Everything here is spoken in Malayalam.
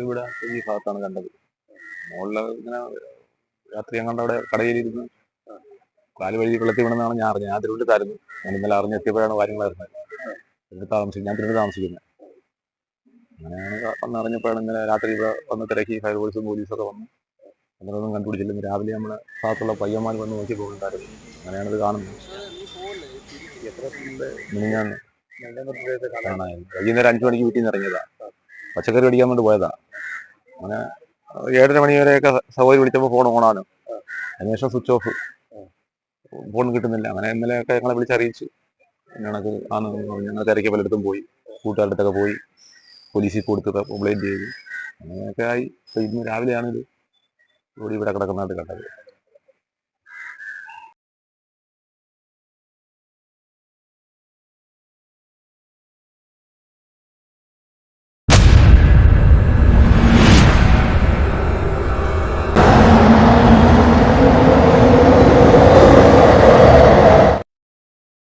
ഇവിടെ ഈ ഭാഗത്താണ് കണ്ടത്. മുകളിൽ ഇങ്ങനെ രാത്രി അങ്ങോട്ട് അവിടെ കടയിലിരുന്ന് കാല് വഴി വെള്ളത്തിൽ വീണെന്നാണ് ഞാൻ അറിഞ്ഞത്. ഞാൻ തിരുവനന്തപുരത്തായിരുന്നു. ഞാൻ ഇന്നലെ അറിഞ്ഞെത്തിയപ്പോഴാണ് കാര്യങ്ങൾ അറിഞ്ഞത്. ഞാൻ തിരുവനന്തപുരം താമസിക്കുന്നത്. അങ്ങനെയാണ് വന്നറിഞ്ഞപ്പോഴാണ് ഇന്നലെ രാത്രി ഇവിടെ വന്ന് തിരക്കി ഫയർഫോഴ്സും പോലീസൊക്കെ വന്നു. അങ്ങനെയൊന്നും കണ്ടുപിടിച്ചില്ല. രാവിലെ നമ്മുടെ ഭാഗത്തുള്ള പയ്യന്മാർ വന്ന് നോക്കി പോകുന്നുണ്ടായിരുന്നു. അങ്ങനെയാണിത് കാണുന്നത്. മിനിഞ്ഞാന്ന് വൈകുന്നേരം 5 മണിക്ക് വീട്ടിൽ നിന്ന് ഇറങ്ങിയതാ. പച്ചക്കറി മേടിക്കാൻ വേണ്ടി പോയതാ. അങ്ങനെ 7:30 മണി വരെയൊക്കെ സൗകര്യം വിളിച്ചപ്പോൾ ഫോൺ ഓണാണ്. അതിനുശേഷം സ്വിച്ച് ഓഫ്, ഫോൺ കിട്ടുന്നില്ല. അങ്ങനെ ഇന്നലെയൊക്കെ ഞങ്ങളെ വിളിച്ചറിയിച്ചു. ഞങ്ങൾക്ക് ഞങ്ങൾ തിരക്കിയ പലയിടത്തും പോയി, കൂട്ടുകാരുടെ അടുത്തൊക്കെ പോയി, പോലീസിൽ കൊടുത്ത് കംപ്ലൈൻറ്റ് ചെയ്തു. അങ്ങനെയൊക്കെ ആയി. ഇന്ന് രാവിലെയാണ് ഇത് ഇവിടെ കിടക്കുന്നതായിട്ട് കണ്ടത്.